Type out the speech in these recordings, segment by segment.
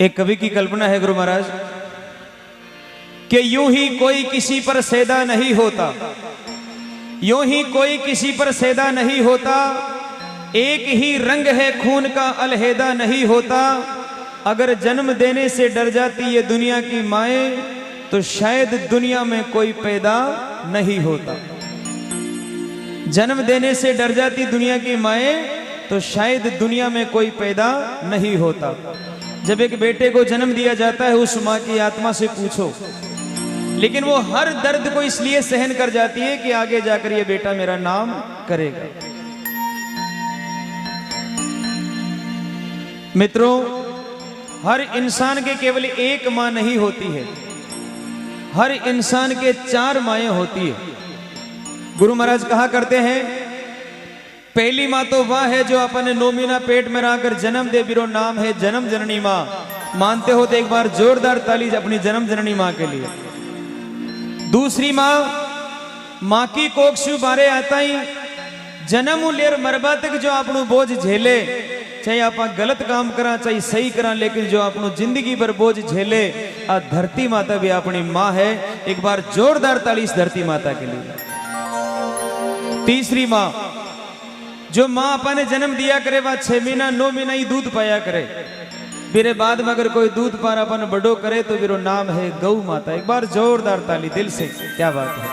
एक कवि की कल्पना है गुरु महाराज कि यूं ही कोई किसी पर सैदा नहीं होता, यूं ही कोई किसी पर सैदा नहीं होता, एक ही रंग है खून का अलहदा नहीं होता। अगर जन्म देने से डर जाती ये दुनिया की माएं तो शायद दुनिया में कोई पैदा नहीं होता। जन्म देने से डर जाती दुनिया की माएं तो शायद दुनिया में कोई पैदा नहीं होता। जब एक बेटे को जन्म दिया जाता है उस माँ की आत्मा से पूछो, लेकिन वो हर दर्द को इसलिए सहन कर जाती है कि आगे जाकर ये बेटा मेरा नाम करेगा। मित्रों, हर इंसान के केवल एक माँ नहीं होती है, हर इंसान के 4 माएं होती है। गुरु महाराज कहा करते हैं, पहली माँ तो वह है जो अपने 9 महीना पेट में रहकर जन्म दे, बिरो नाम है जन्म जननी माँ। मानते हो तो एक बार जोरदार ताली अपनी जन्म जननी माँ के लिए। दूसरी माँ की कोख शु बारे आता ही जन्म लेर मरबा तक जो आपनो बोझ झेले, चाहे आप गलत काम करा चाहे सही करा, लेकिन जो आपनो जिंदगी भर बोझ झेले, आ धरती माता भी अपनी माँ है। एक बार जोरदार ताली इस धरती माता के लिए। तीसरी माँ, जो माँ अपने जन्म दिया करे वह 6 महीना 9 महीना ही दूध पाया करे, फिर बाद में अगर कोई दूध पार अपन बड़ो करे तो फिर नाम है गौ माता। एक बार जोरदार ताली दिल से, क्या बात है।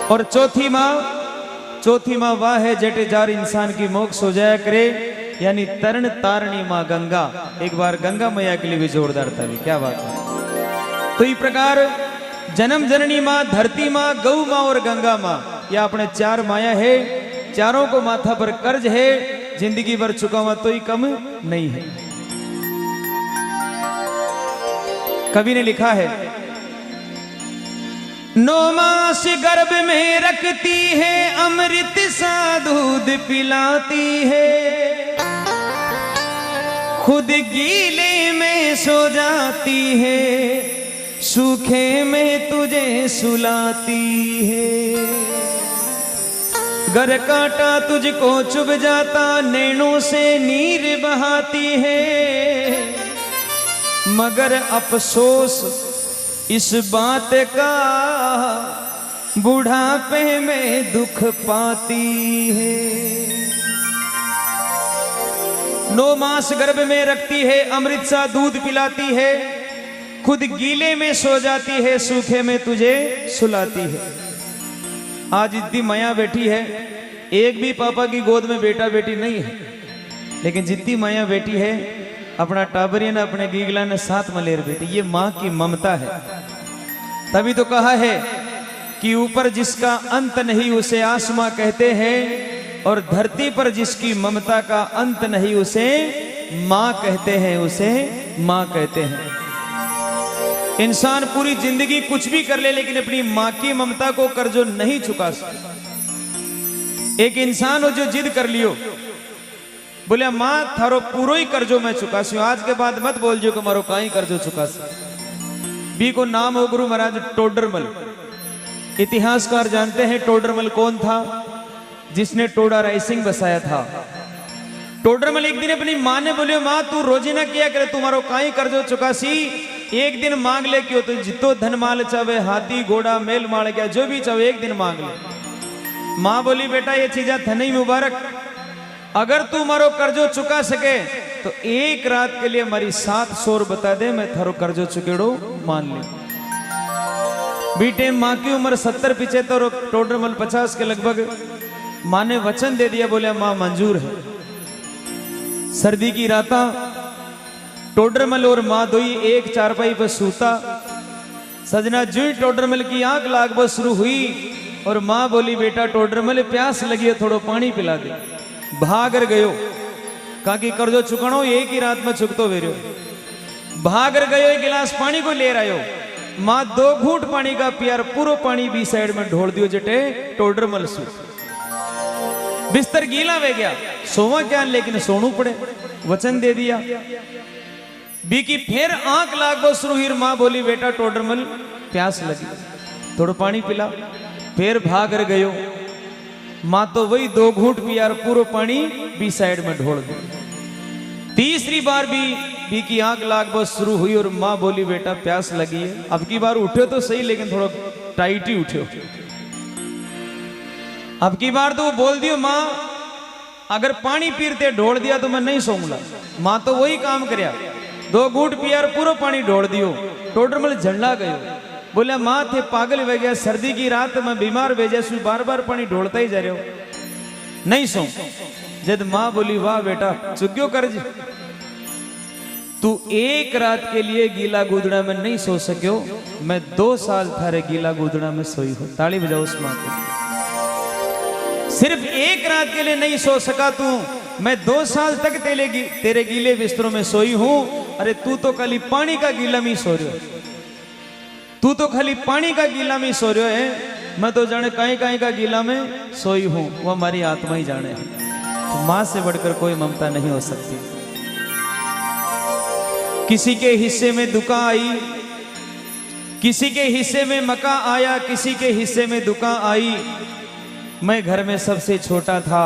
और चौथी माँ वह है जेटे जार इंसान की मोक्ष हो जाया करे, यानी तरण तारणी माँ गंगा। एक बार गंगा मैया के लिए भी जोरदार ताली, क्या बात है। तो इस प्रकार जन्म जननी माँ, धरती माँ, गौ माँ और गंगा माँ, यह अपने 4 माया है। चारों को माथा पर कर्ज है, जिंदगी भर चुका हुआ तो ही कम नहीं है। कवि ने लिखा है, 9 मास गर्भ में रखती है, अमृत सा दूध पिलाती है, खुद गीले में सो जाती है, सूखे में तुझे सुलाती है। गर कांटा तुझको चुभ जाता, नैनों से नीर बहाती है, मगर अफसोस इस बात का बुढ़ापे में दुख पाती है। 9 मास गर्भ में रखती है, अमृत सा दूध पिलाती है, खुद गीले में सो जाती है, सूखे में तुझे सुलाती है। आज इतनी माया बैठी है, एक भी पापा की गोद में बेटा बेटी नहीं है, लेकिन जितनी माया बेटी है अपना टाबरिया ने अपने गीगला ने साथ मलेर बेटी, ये माँ की ममता है। तभी तो कहा है कि ऊपर जिसका अंत नहीं उसे आसमां कहते हैं, और धरती पर जिसकी ममता का अंत नहीं उसे माँ कहते हैं, उसे माँ कहते हैं। इंसान पूरी जिंदगी कुछ भी कर ले, लेकिन अपनी माँ की ममता को कर्जो नहीं चुका सकता। एक इंसान हो जो जिद कर लियो, बोले माँ थारो पूरो ही कर्जो मैं चुका सी, आज के बाद मत बोल जो कि मारो कहीं कर्जो चुका सी। बी को नाम हो गुरु महाराज टोडरमल। इतिहासकार जानते हैं टोडरमल कौन था? जिसने टोडा रायसिंह बसाया था। टोडरमल एक दिन अपनी माँ ने बोले, माँ तू रोजी ना किया करे, तुम्हारो कहीं कर्जो चुका सी, एक दिन मांग ले, क्यों तो जितो धन माल चाहे, हाथी घोड़ा मेल माल गया, जो भी चाहे एक दिन मांग ले। माँ बोली, बेटा ये चीजा धनी मुबारक, अगर तू मारो कर्जो चुका सके तो एक रात के लिए हमारी 7 सौर बता दे, मैं थारो कर्जो चुकेड़ो मान ले। बीटे माँ की उम्र 70-75 और टोडरमल 50 के लगभग। माँ ने वचन दे दिया, बोले माँ मंजूर है। सर्दी की राता टोडरमल और माँ दोई एक चारपाई पर सूता। सजना जुई टोडरमल की आंख लागबो शुरू हुई और माँ बोली, बेटा टोडरमल प्यास लगी है, थोड़ो पानी पिला दे। भागर गयो, कहा कि कर्जो चुकणो एक ही रात में चुकतो वेरो। भागर गयो, एक गिलास पानी को ले आयो। माँ 2 घूंट पानी का पियार, पूरा पानी बी साइड में ढोल दियो जटे टोडरमल सु। बिस्तर गीला वे गया, सोवा क्या, लेकिन सोनू पड़े, वचन दे दिया। बी की फिर आंख लागबो शुरू हुई। माँ बोली, बेटा टोडरमल प्यास लगी, थोड़ा पानी पिला। फिर भागर गयो, माँ तो वही 2 घूंट पिया, पूरा पानी बी साइड में ढोल दिया। तीसरी बार भी भी की आग लाग बस शुरू हुई और माँ बोली बेटा प्यास लगी है। अब की बार उठे तो सही लेकिन थोड़ा टाइट ही उठे। अब की बार तो वो बोल दियो माँ अगर पानी पीते ढोल दिया तो मैं नहीं सोऊंगा। माँ तो वही काम करया, 2 घूट पिया और पूरा पानी ढोल दियो। टोटर मल झंडा गयो। बोला माँ थे पागल हो गया, सर्दी की रात में बीमार भेजा सु बार बार पानी ढोलता ही जा रहे हो, नहीं सो। जब माँ बोली वाह बेटा चुग्यो कर जी, तू एक रात के लिए गीला गुदड़ा में नहीं सो सक्यो, मैं 2 साल थारे गीला गुदड़ा में सोई हो। ताली बजाओ उस माँ के। सिर्फ एक रात के लिए नहीं सो सका तू, मैं 2 साल तक तेरे गीले बिस्तरों में सोई हूं। अरे तू तो खाली पानी का गीला में सो रहे हो, तू तो खाली पानी का गीला में सो रहे है, मैं तो जाने कहीं का गीला में सोई हूं, वो हमारी आत्मा ही जाने। तो मां से बढ़कर कोई ममता नहीं हो सकती। किसी के हिस्से में दुका आई, किसी के हिस्से में मका आया, किसी के हिस्से में दुका आई। मैं घर में सबसे छोटा था,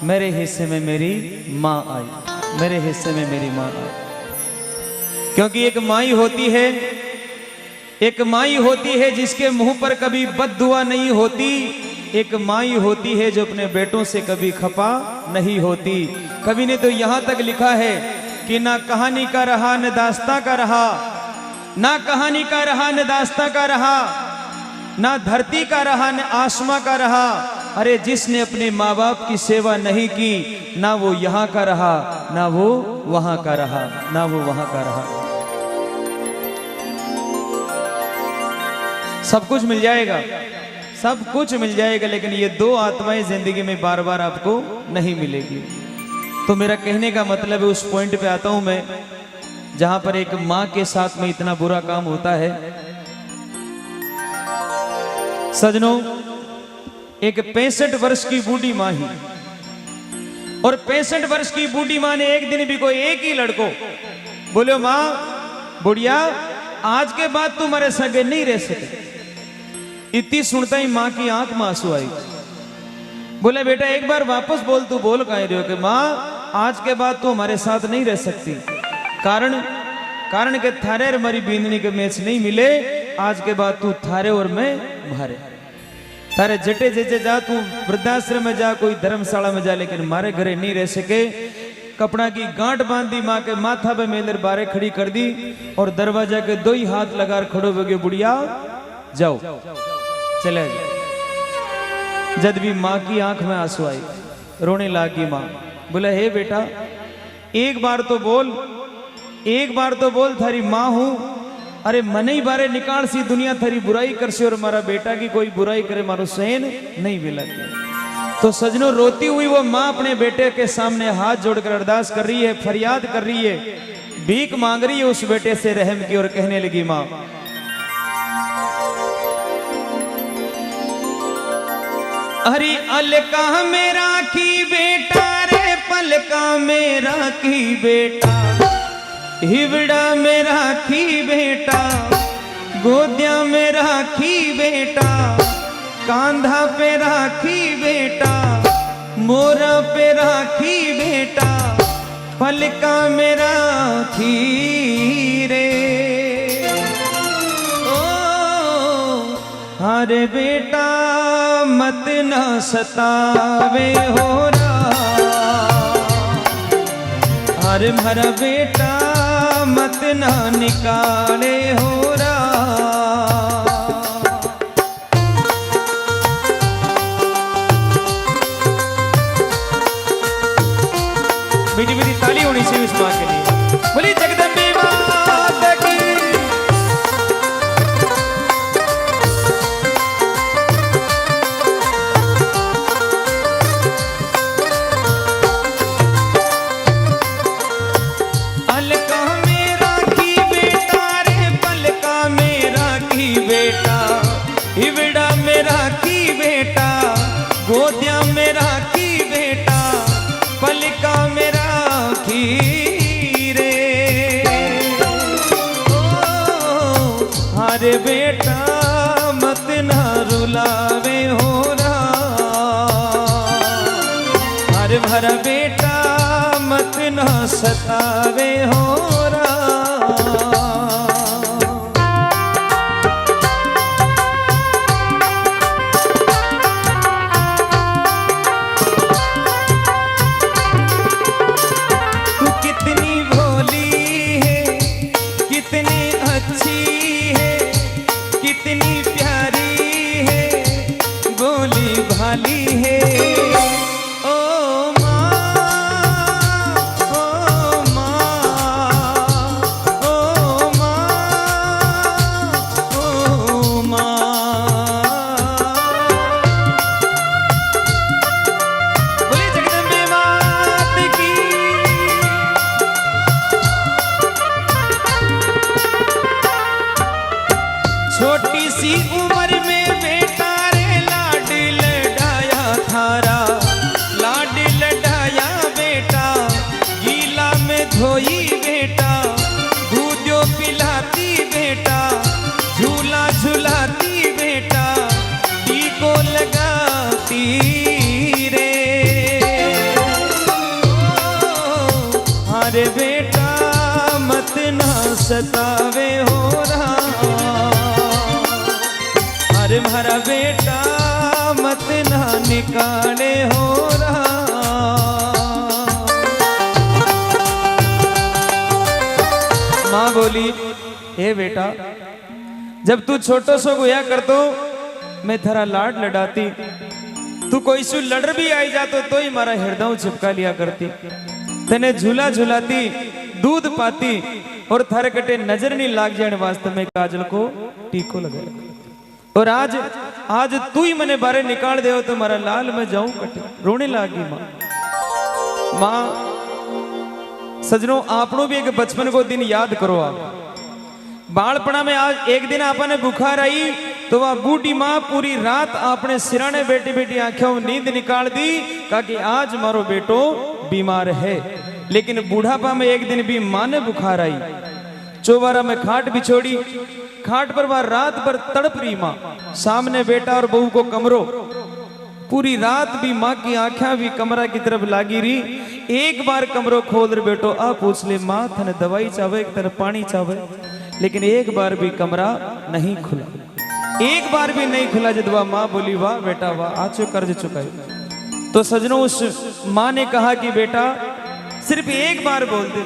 मेरे हिस्से में मेरी माँ आई, मेरे हिस्से में मेरी माँ आई। क्योंकि एक माई होती है, एक माई होती है जिसके मुंह पर कभी बद्दुआ नहीं होती। एक माई होती है जो अपने बेटों से कभी खफा नहीं होती। कवि ने तो यहाँ तक लिखा है कि ना कहानी का रहा न दास्तां का रहा, ना कहानी का रहा न दास्तां का रहा, ना धरती का रहा न आसमां का रहा। अरे जिसने अपने माँ बाप की सेवा नहीं की, ना वो यहाँ का रहा, ना वो वहां का रहा, ना वो वहां का रहा। सब कुछ मिल जाएगा, सब कुछ मिल जाएगा, लेकिन ये 2 आत्माएं जिंदगी में बार बार आपको नहीं मिलेगी। तो मेरा कहने का मतलब है, उस पॉइंट पे आता हूं मैं जहां पर एक माँ के साथ में इतना बुरा काम होता है। सजनों, एक 65 वर्ष की बूढ़ी माँ ही, और 65 वर्ष की बूढ़ी माँ ने एक दिन भी कोई एक ही लड़को बोले माँ बुढ़िया आज के बाद तुम्हारे सगे नहीं रह सके। इतनी सुनता ही माँ की आंख में आंसू आई। बोले बेटा एक बार वापस बोल, तू बोल कह रहे हो कि माँ आज के बाद तू हमारे साथ नहीं रह सकती। कारण के थारे और हमारी बींदनी के मैच नहीं मिले। आज के बाद तू थारे और मैं मारे, थारे जटे जेजे जा, तू वृद्धाश्रम में जा, कोई धर्मशाला में जा, लेकिन मारे घरे नहीं रह सके। कपड़ा की गांठ बांध दी, माँ के माथा पे मेलर बारे खड़ी कर दी और दरवाजा के 2 ही हाथ लगा खड़ो हो गए, बुढ़िया जाओ चले जाओ। जब भी माँ की आंख में आंसू आई, रोने लगी माँ। बोला हे बेटा एक बार तो बोल, एक बार तो बोल थारी माँ हूं। अरे मने ही बारे निकाल सी दुनिया थारी बुराई कर से, और हमारा बेटा की कोई बुराई करे मारो सहन नहीं मिला। तो सजनों रोती हुई वो माँ अपने बेटे के सामने हाथ जोड़कर अरदास कर रही है, फरियाद कर रही है, भीख मांग रही है उस बेटे से रहम की, और कहने लगी माँ अरे अलका में राखी बेटा रे, पलका में राखी बेटा, हिवड़ा में राखी बेटा, गोदिया में राखी बेटा, कांधा पे राखी बेटा, मोरा पे राखी बेटा, पलका में राखी रे। ओ हरे बेटा मत ना सतावे हो हरे भरा बेटा मत ना निकाले हो मीठी मीठी ताली होनी चाहिए इस माँ के लिए। बोली जगदम्बे माता की। अलका में राखी बेटा रे, पलका में राखी बेटा, हिवड़ा में राखी बेटा, गोदिया में राखी बेटा, पलका में राखी रे। ओ हरे बेटा मत ना रुलावे हो हरे भरा बेटा मत ना ना सतावे हो तू कितनी भोली है, कितनी अच्छी है, कितनी प्यारी है, बोली भाली है। छोटी सी उम्र में बेटा रे लाड लडाया थारा, लाड लडाया बेटा, गीला में धोई बेटा, दूधो पिलाती बेटा, झूला झुलाती बेटा, टीको लगाती रे। अरे बेटा मत ना सतावे हो रहा, अरे मारा बेटा मत ना निकाले हो रहा। माँ बोली हे बेटा, जब तू छोटो सो गोया कर तो मैं थारा लाड लडाती, तू कोई सु लड़ भी आई जातो तो ही मारा हृदय चिपका लिया करती, तने झूला झुलाती, दूध पाती और थारे कटे नजर नहीं लाग जाने वास्ते में काजल को टीको लगा। और आज तू ही मने बारे निकाल दे तो मारा लाल मैं जाऊं कटे, रोने लागी माँ। माँ सजनों आपनों भी एक बचपन को दिन याद करो। आप बालपना में आज एक दिन आपने बुखार आई तो वह बूढ़ी माँ पूरी रात आपने सिराने बेटी बेटी आंखों में नींद निकाल दी, कहा कि आज मारो बेटो बीमार है। लेकिन बूढ़ापा में एक दिन भी माँ ने बुखार आई, चौबारा में खाट बिछोड़ी, खाट पर वह रात भर तड़प रही माँ, सामने बेटा और बहू को कमरो, पूरी रात भी माँ की आंखें भी कमरा की तरफ लागी रही। एक बार कमरो खोल रहे बेटो आ पूछ ले माँ थने दवाई चावे एक तरफ पानी चावे, लेकिन एक बार भी कमरा नहीं खुला, एक बार भी नहीं खुला। जदवा माँ बोली वाह बेटा वाह आचो कर्ज चुकाए। तो सजनों उस माँ ने कहा कि बेटा सिर्फ एक बार बोल दे,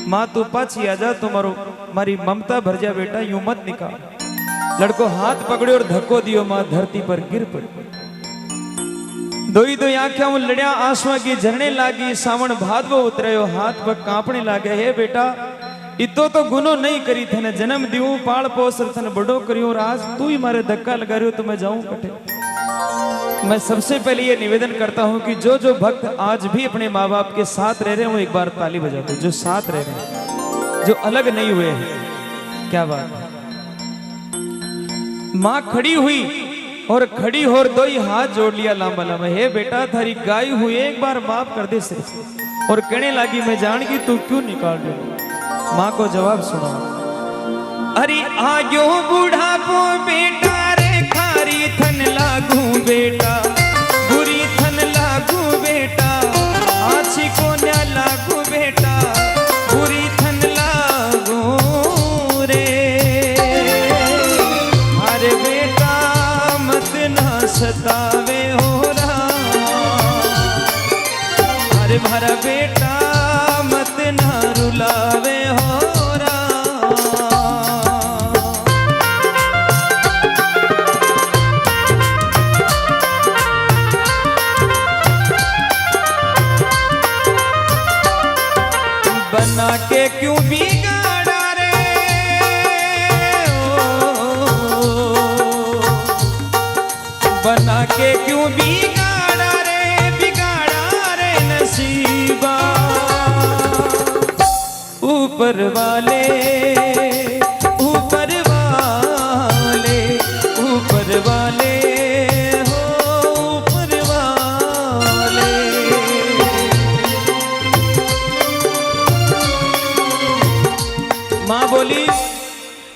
माँ तू पाछी आ जा, तुम्हारो मारी ममता भर जा बेटा, यूं मत निकाल। लड़को हाथ पकड़े और धक्को दियो, माँ धरती पर गिर पड़ी। दोई दो आंखें लड़िया आंसुओं की झरने लागी, सावण भादवो उतरयो, हाथ पर कांपने लागे। हे बेटा इतो तो गुनो नहीं करी थे, जन्म दियो पाल पोस थने बड़ो करियो और आज तू ही मारे धक्का लगा रही हो तो मैं जाऊं कटे। मैं सबसे पहले ये निवेदन करता हूं कि जो जो भक्त आज भी अपने माँ बाप के साथ रह रहे हैं वो एक बार ताली बजा दो, जो साथ रह रहे हैं, जो अलग नहीं हुए हैं। क्या बात है। माँ खड़ी हुई और खड़ी हो दो ही हाथ जोड़ लिया लांबा लांबा, हे बेटा थारी गाय हुई एक बार माफ कर दे से। और कहने लगी मैं जान की तू क्यों निकाल रही। माँ को जवाब सुना, अरे आयो बूढ़ापो बेटा रे, खारी थन लागू बेटा, बुरी थन लागू बेटा, आछी को न लागू बेटा, बुरी थन लागू रे। अरे बेटा मत ना सतावे हो रहा, अरे मारा बेटा मत ना रुलावे हो रहा। बना के क्यों बिगाड़ा रे, बना के क्यों बिगाड़ा रे, बिगाड़ा रे नसीबा। ऊपर वाले ऊपर वाले ऊपर वाले हो ऊपर वाले। माँ बोली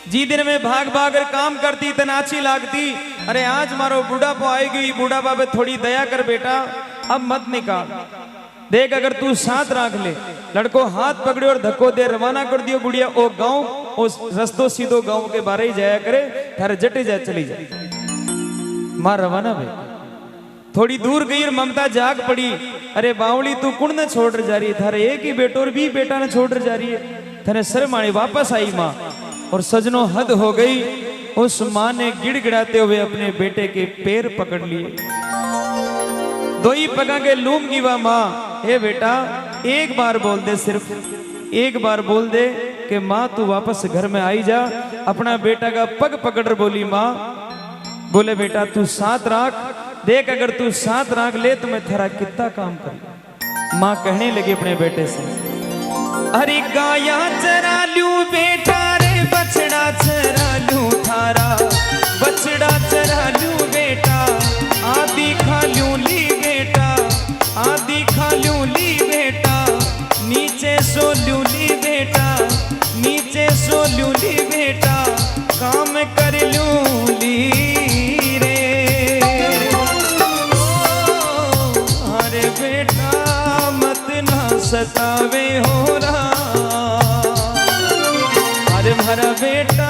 जी दिन में भाग भाग कर काम करती तनाची लागती, अरे आज मारो बूढ़ापा आएगी, बूढ़ापा पे थोड़ी दया कर बेटा, अब मत निकाल। देख अगर तू साथ राख ले, लड़को हाथ पकड़े और धक्को दे रवाना कर दियो गुड़िया ओ गांव, उस रस्तो सीधो गांव के बारे ही जाया करे, थारे जटे जा चली जाए। मां रवाना भाई थोड़ी दूर गई और ममता जाग पड़ी, अरे बावली तू कुण न छोड़ जा रही है, थारे एक ही बेटो और भी बेटा ने छोड़ जा रही है, थारे शर्माणी वापस आई मां। और सजनों हद हो गई, उस मां ने गिड़गिड़ाते हुए अपने बेटे के पैर पकड़ लिए, दो ही पगा के लूम की वाह मां, हे बेटा एक बार बोल दे, सिर्फ एक बार बोल दे कि मां तू वापस घर में आई जा। अपना बेटा का पग पकड़ बोली मां, बोले बेटा तू साथ राख, देख अगर तू साथ राख ले तो मैं तेरा कितना काम कर। मां कहने लगी अपने बेटे से, अरे गाया चरा लूं बेटा रे, बछड़ा चरा लूं थारा, बछड़ा चरा लूं बेटा, आदि खा लूं ली बेटा, आदि खा लूं ली बेटा, नीचे सो लूं ली बेटा, नीचे सो लूं ली बेटा, काम कर लूं ली रे। अरे बेटा मत ना सतावे हो रहा, अरे भरा बेटा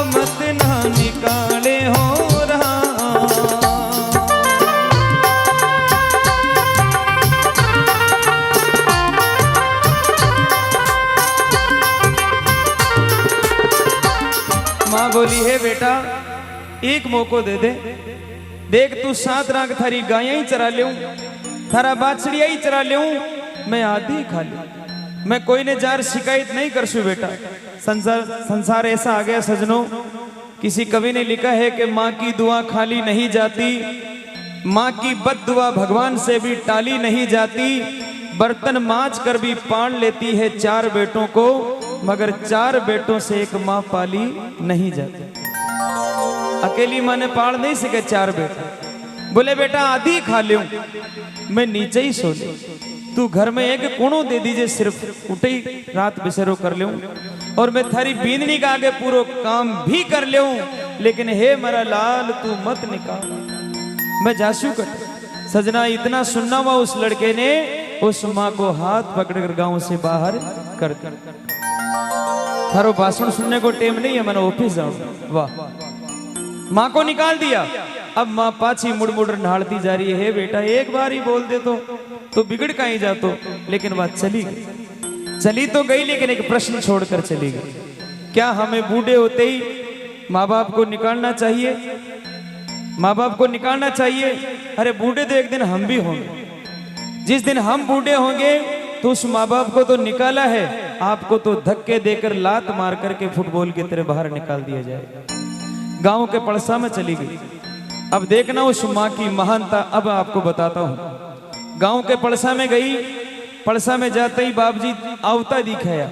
मत ना निकाले हो रहा। मां बोली है बेटा एक मौको दे दे, देख तू साथ राख थारी गाया ही चरा ले, थारा बाछड़िया ही चरा ले, मैं आधी ही खा लूं, मैं कोई ने जार शिकायत नहीं करसू बेटा। संसार ऐसा आ गया सजनों, किसी कवि ने लिखा है कि माँ की दुआ खाली नहीं जाती, माँ की बद्दुआ भगवान से भी टाली नहीं जाती, बर्तन मांज कर भी पाल लेती है 4 बेटों को, मगर 4 बेटों से एक माँ पाली नहीं जाती। अकेली माँ ने पाल नहीं सके 4 बेटे। बोले बेटा आधी खा लूं, मैं नीचे ही सो लूं, तू घर में एक कोणो दे दीजिए, सिर्फ उठे ही रात बिसेरो कर लूं और मैं थारी बींदनी का आगे पूरा काम भी कर लूं, लेकिन हे मेरा लाल तू मत निकाल, मैं जासू कर। सजना इतना सुनना हुआ उस लड़के ने उस माँ को हाथ पकड़कर गांव से बाहर कर दिया। थारो भाषण सुनने को टेम नहीं है, मैंने ऑफिस जाऊं। वाह, माँ को निकाल दिया। अब माँ पाछी मुड़ मुड़ नहाड़ती जा रही है, बेटा एक बार ही बोल दे तो बिगड़ कहीं जा तो। लेकिन बात चली गई, चली तो गई, लेकिन एक प्रश्न छोड़कर चली गई, क्या हमें बूढ़े होते ही माँ बाप को निकालना चाहिए? माँ बाप को निकालना चाहिए? अरे बूढ़े तो एक दिन हम भी होंगे, जिस दिन हम बूढ़े होंगे तो उस माँ बाप को तो निकाला है, आपको तो धक्के देकर लात मार करके फुटबॉल की तरह बाहर निकाल दिया जाए। गांव के पड़सा में चली गई। अब देखना उस माँ की महानता अब आपको बताता हूँ। गांव के पड़सा में गई, पड़सा में जाते ही बाबूजी आवता दिखाया।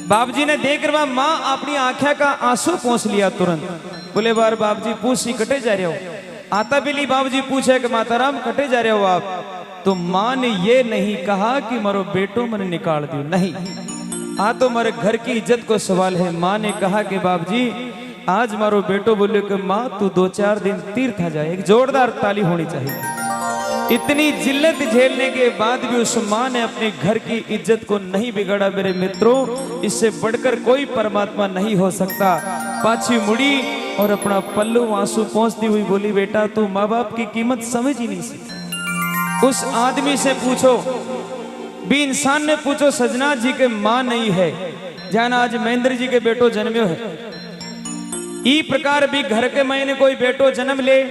बाबूजी ने देख रहा माँ अपनी आंखें का आंसू पहुंच लिया तुरंत। बोले बार बाबूजी पूछी कटे जा रहे हो? आता भी नहीं। बाबूजी पूछे कि माताराम कटे जा रहे हो आप? तो माँ ने ये नहीं कहा कि मारो बेटो मैंने निकाल दियो, नहीं, आ तो मारे घर की इज्जत को सवाल है। माँ ने कहा कि बाबूजी आज मारो बेटो बोले कि माँ तू 2-4 दिन तीर्थ आ जाए। एक जोरदार ताली होनी चाहिए। इतनी जिल्लत झेलने के बाद भी उस माँ ने अपने घर की इज्जत को नहीं बिगाड़ा। मेरे मित्रों, इससे बढ़कर कोई परमात्मा नहीं हो सकता। पाछी मुड़ी और अपना पल्लू आंसू पहुंचती हुई बोली बेटा तू माँ बाप की कीमत समझ ही नहीं सकती। उस आदमी से पूछो, भी इंसान ने पूछो, सजना जी के माँ नहीं है जाना आज महेंद्र जी के बेटो जन्म्यो है। ई प्रकार भी घर के महीने कोई बेटो जन्म ले,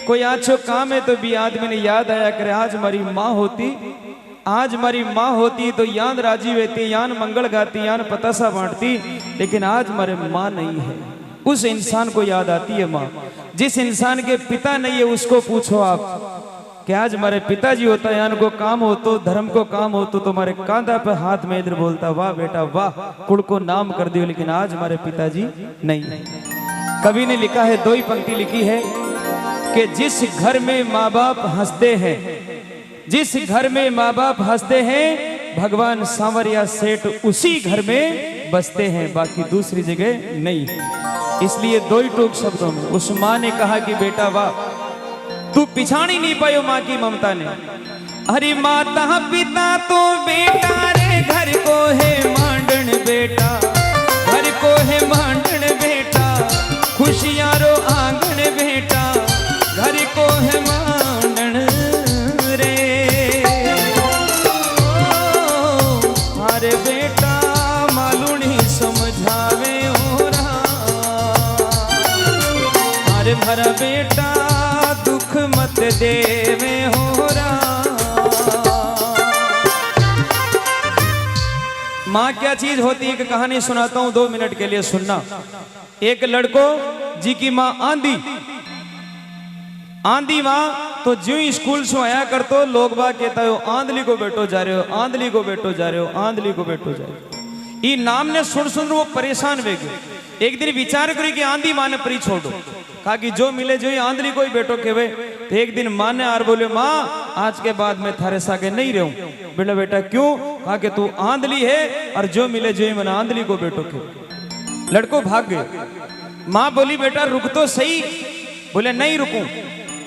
कोई आछो काम है तो भी आदमी ने याद आया करे आज हमारी माँ होती, आज हमारी माँ होती तो यान राजी रहती, यान मंगल गाती, यान पतासा बांटती, लेकिन आज हमारे माँ नहीं है। उस इंसान को याद आती है माँ। जिस इंसान के पिता नहीं है उसको पूछो आप कि आज हमारे पिताजी होता, यान को काम हो तो, धर्म को काम हो तो तुम्हारे कांधा पे हाथ में इधर बोलता वाह बेटा वाह, कुल को नाम कर दियो, लेकिन आज हमारे पिताजी नहीं है। कवि ने लिखा है, 2 ही पंक्ति लिखी है कि जिस घर में माँ बाप हंसते हैं, जिस घर में माँ बाप हंसते हैं, भगवान सांवरिया सेठ उसी घर में बसते हैं, बाकी दूसरी जगह नहीं है। इसलिए 2 ही टूक शब्दों में उस माँ ने कहा कि बेटा वाह, तू पिछाड़ ही नहीं पायो माँ की ममता ने। हरि माता पिता तो बेटा रे, घर को है मांडन बेटा, घर को है मांडन बेटा, खुशियां रो आंगन बेटा, घर को है मांडन रे। अरे बेटा मालूनी समझावे ओरा, अरे भरा बेटा दुख मत देवे होरा। माँ क्या चीज होती है कि कहानी सुनाता हूं, 2 मिनट के लिए सुनना। एक लड़को जी की माँ आंधी, आंधी माँ तो जो ही स्कूल से आया कर तो लोग बाग कहता हो आंधली को बेटो जा रहे हो, आंधली को बेटो जा रहे हो, आंधली को बेटो जा रहे हो। ये नाम ने सुन सुन वो परेशान वे गए। एक दिन विचार करी कि आंधी माँ ने परी छोड़ो, कहा कि जो मिले जो ही आंधली को ही बेटो कहवे। तो एक दिन माँ ने आर बोले माँ आज के बाद मैं थारे सागे नहीं रहूं। बोला बेटा क्यों? कहा कि तू आंधली है और जो मिले जो ही मैंने आंधली को बेटो कहे। लड़को भाग गए। माँ बोली बेटा रुक तो सही। बोले नहीं रुकूं।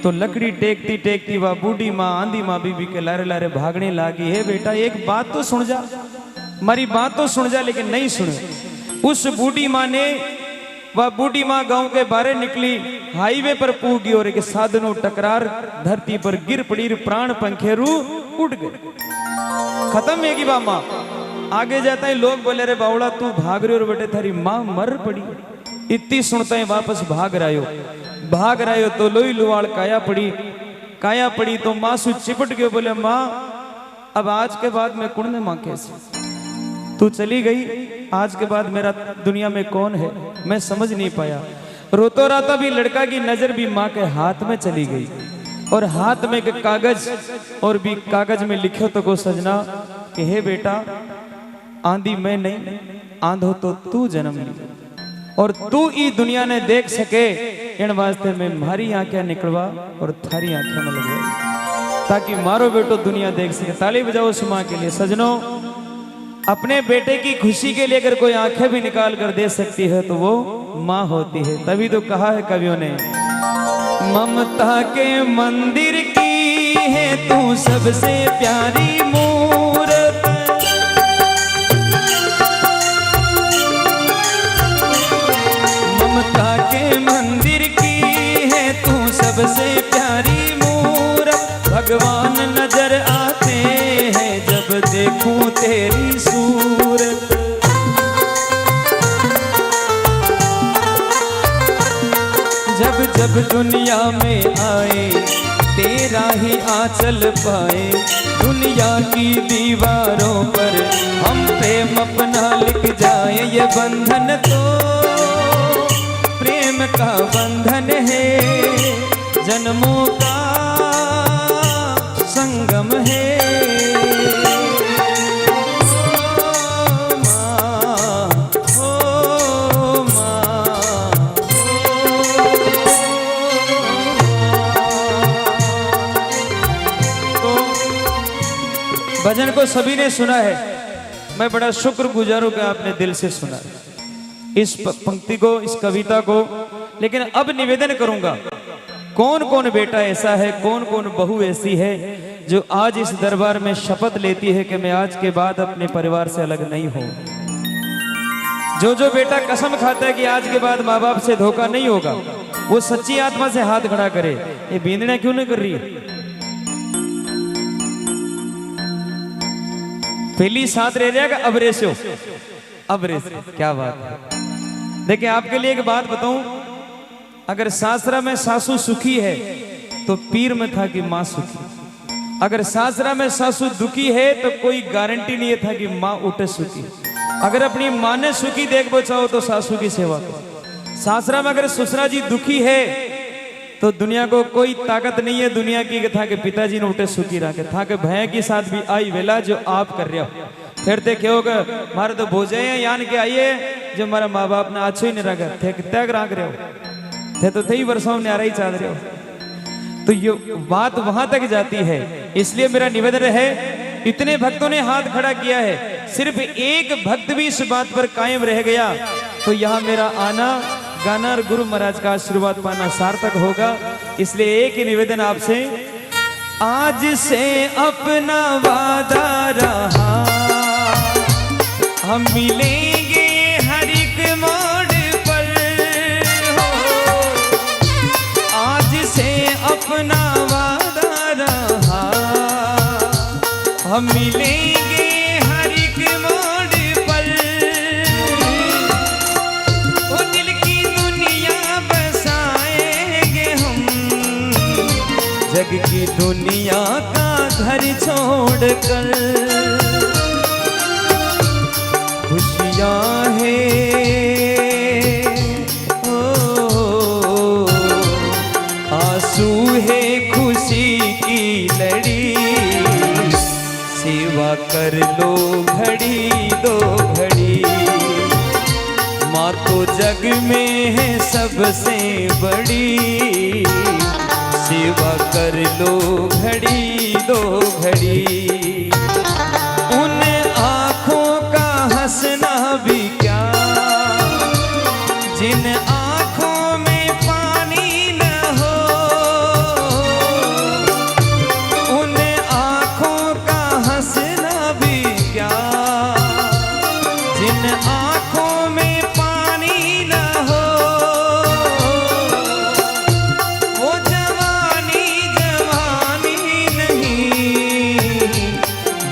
तो लकड़ी टेकती टेकती वह बूढ़ी माँ आंधी माँ बीबी के लारे लारे भागने लगी। है बेटा एक बात तो सुन जा, हमारी बात तो सुन जा। लेकिन नहीं सुने। उस बूढ़ी माँ ने, वह बूढ़ी माँ गांव के बाहर निकली, हाईवे पर पूगी और एक साधनों टकरार धरती पर गिर पड़ी, प्राण पंखेरु उड़ गए। खत्म है कि बा माँ। आगे जाता है लोग बोले रे बावड़ा तू भाग रहे और बेटे थारी माँ मर पड़ी। इतनी सुनता है वापस भाग रहा हो तो लोई लुवाड़ काया पड़ी तो माँ सु चिपट गए। बोले माँ अब आज के बाद मैं कुण माँ कैसे, तू चली गई, आज के बाद मेरा दुनिया में कौन है मैं समझ नहीं पाया। रोतो राता भी लड़का की नजर भी माँ के हाथ में चली गई और हाथ में एक कागज और भी कागज में लिखो तो को सजना कि हे बेटा आंधी मैं नहीं, आंधो तो तू जन्म ली और तू ई दुनिया ने देख सके इन वास्ते में मारी आंखें निकलवा और थारी आंखें में लगवा ताकि मारो बेटो दुनिया देख सके। ताली बजाओ उस माँ के लिए। सजनों अपने बेटे की खुशी के लिए अगर कोई आंखें भी निकाल कर दे सकती है तो वो माँ होती है। तभी तो कहा है कवियों ने ममता के मंदिर की है तू सबसे प्यारी मूरत, ममता के मंदिर की है तू सबसे प्यारी मूरत। भगवान नजर आते हैं जब देखूं तेरी सूरत। जब जब दुनिया में आए तेरा ही आंचल पाए, दुनिया की दीवारों पर हम प्रेम अपना लिख जाए। ये बंधन तो प्रेम का बंधन है, जन्मों का संगम है। भजन को सभी ने सुना है, मैं बड़ा शुक्रगुजार हूं कि आपने दिल से सुना इस पंक्ति को, इस कविता को। लेकिन अब निवेदन करूंगा, कौन कौन बेटा ऐसा है, कौन कौन बहू ऐसी है जो आज इस दरबार में शपथ लेती है कि मैं आज के बाद अपने परिवार से अलग नहीं हूं। जो बेटा कसम खाता है कि आज के बाद माँ बाप से धोखा नहीं होगा, वो सच्ची आत्मा से हाथ खड़ा करे। ये बींदना क्यों नहीं कर रही है? पहली साथ रह जाएगा अब रेसो, अब रेस। क्या बात है। देखिए आपके लिए एक बात बताऊं, अगर सासरा में सासू सुखी है तो पीर में था कि माँ सुखी। अगर सासरा में सासू दुखी है तो कोई गारंटी नहीं था कि माँ उठे सुखी। अगर अपनी माँ ने सुखी देख बचाओ तो सासू की सेवा करो। सासरा में अगर ससुरा जी दुखी है तो दुनिया को कोई ताकत नहीं है दुनिया की था कि पिताजी ने उठे सुखी रखे था कि भय के साथ भी आई वेला जो आप कर रहे हो। फिर ते क्यों मारे तो भोजे यान के आइए जो हमारा माँ बाप ने अच्छो ही नहीं रखा थे त्याग राख रहे हो थे तो थे वर्षों में आ रही चाह रहे हो। तो ये बात वहां तक जाती है। इसलिए मेरा निवेदन है, इतने भक्तों ने हाथ खड़ा किया है, सिर्फ एक भक्त भी इस बात पर कायम रह गया तो यहाँ मेरा आना गाना और गुरु महाराज का आशीर्वाद पाना सार्थक होगा। इसलिए एक ही निवेदन आपसे, आज से अपना वादा रहा, हम मिलेंगे हर एक मोड़ पर हो। आज से अपना वादा रहा, हम मिलेंगे हर एक मोड़ पर। वो दिल की दुनिया बसाएंगे हम, जग की दुनिया का घर छोड़कर। खुशियाँ हैं ओ, आंसू है खुशी की लड़ी, सेवा कर लो घड़ी दो घड़ी। माँ तो जग में है सबसे बड़ी, सेवा कर लो घड़ी दो घड़ी। उन आँखों का हंसना भी क्या, जिन आँखों में पानी न हो। उन आँखों का हंसना भी क्या, जिन आँखों में पानी न हो। वो जवानी जवानी नहीं,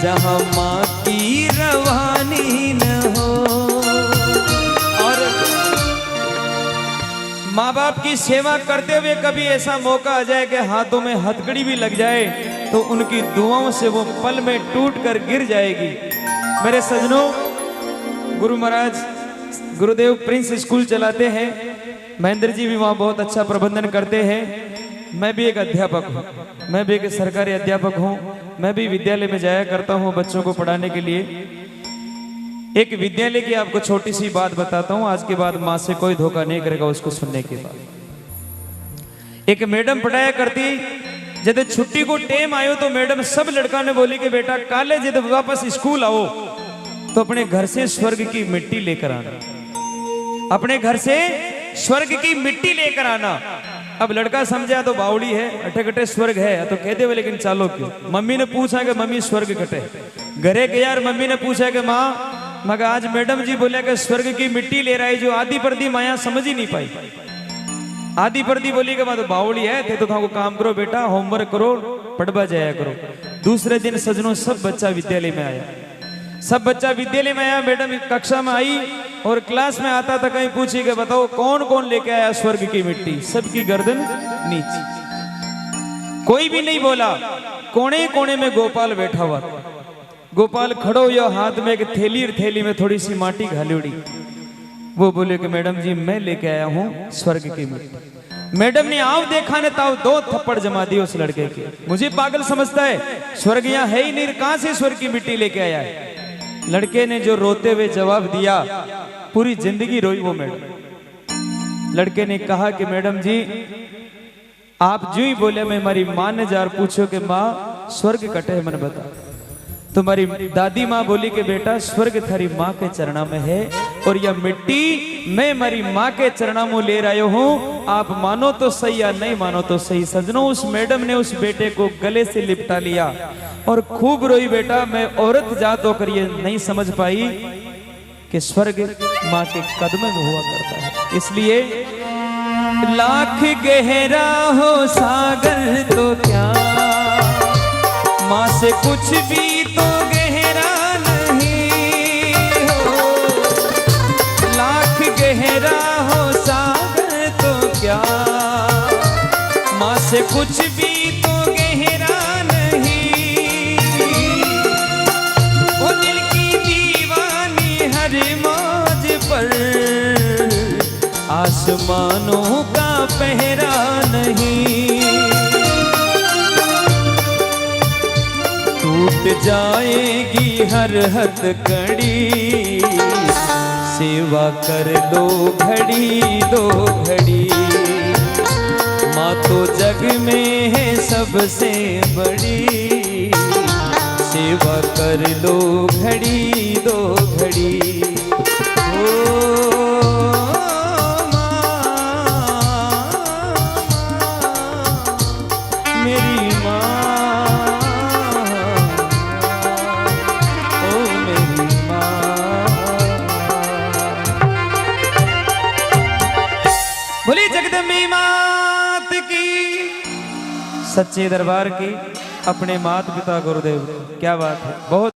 जहाँ माँ की रवानी न हो। और माँ बाप की सेवा करते हुए कभी ऐसा मौका आ जाए कि हाथों में हथकड़ी भी लग जाए, तो उनकी दुआओं से वो पल में टूट कर गिर जाएगी। मेरे सजनों, गुरु महाराज गुरुदेव प्रिंस स्कूल चलाते हैं, महेंद्र जी भी वहाँ बहुत अच्छा प्रबंधन करते हैं। मैं भी एक अध्यापक हूँ, मैं भी एक सरकारी अध्यापक हूँ। मैं भी विद्यालय में जाया करता हूँ बच्चों को पढ़ाने के लिए। एक विद्यालय की आपको छोटी सी बात बताता हूँ, आज के बाद माँ से कोई धोखा नहीं करेगा उसको सुनने के बाद। एक मैडम पढ़ाया करती, जब छुट्टी को टाइम आयो तो मैडम सब लड़का ने बोली कि बेटा काले जब वापस स्कूल आओ तो अपने घर से स्वर्ग की मिट्टी लेकर आना, अपने घर से स्वर्ग की मिट्टी लेकर आना। अब लड़का समझा तो बावड़ी है, अठे कटे स्वर्ग है तो कहते हुए, लेकिन चालो क्यों। मम्मी ने पूछा कि मम्मी स्वर्ग कटे, घरे गया और मम्मी ने पूछा कि माँ, मगर आज मैडम जी बोले कि स्वर्ग की मिट्टी ले रहा है। जो आदि परदी माया समझ ही नहीं पाई। आदि परदी बोली कि माँ तो बावड़ी है, थे तो को काम करो बेटा, होमवर्क करो, पढ़वा जाया करो। दूसरे दिन सजनों सब बच्चा विद्यालय में आया, सब बच्चा विद्यालय में आया। मैडम कक्षा में आई और क्लास में आता था, कहीं पूछी कि बताओ कौन कौन लेके आया स्वर्ग की मिट्टी। सबकी गर्दन नीचे, कोई भी नहीं बोला। कोने कोने में गोपाल बैठा हुआ था। गोपाल खड़ो या हाथ में एक थैली, थैली में थोड़ी सी माटी घालूड़ी। वो बोले कि मैडम जी मैं लेके आया हूँ स्वर्ग की मिट्टी। मैडम ने आओ देखा ने ताव दो थप्पड़ जमा दिए उस लड़के के। मुझे पागल समझता है, स्वर्ग यहाँ है ही नहीं, कहां से स्वर्ग की मिट्टी लेके आया है। लड़के ने जो रोते हुए जवाब दिया, पूरी जिंदगी रोई वो मैडम। लड़के ने कहा कि मैडम जी आप जो ही बोले, मैं हमारी माँ ने जार पूछो कि माँ स्वर्ग कटे है, मैंने बता। तुम्हारी दादी माँ बोली कि बेटा स्वर्ग थारी माँ के चरणा में है, और यह मिट्टी मैं हमारी माँ के चरणा में ले रहा हूँ। आप मानो तो सही या नहीं मानो तो सही। सजनों, उस मैडम ने उस बेटे को गले से लिपटा लिया और खूब रोई। बेटा मैं औरत जात होकर ये नहीं समझ पाई कि स्वर्ग माँ के कदम में हुआ करता है। इसलिए लाख गहरा हो सागर तो क्या, माँ से कुछ भी तो गहरा नहीं हो। लाख गहरा हो सागर तो क्या, माँ से कुछ भी तो गहरा नहीं। वो दिल की दीवानी हर मौज पर, आसमानों का पहरा नहीं। टूट जाएगी हर हथकड़ी, सेवा कर लो घड़ी दो घड़ी। माँ तो जग में है सबसे बड़ी, सेवा कर लो घड़ी दो घड़ी। ओ मेरी माँ, बोली जगदम्बी मात की, सच्चे दरबार की, अपने माता पिता गुरुदेव। क्या बात है, बहुत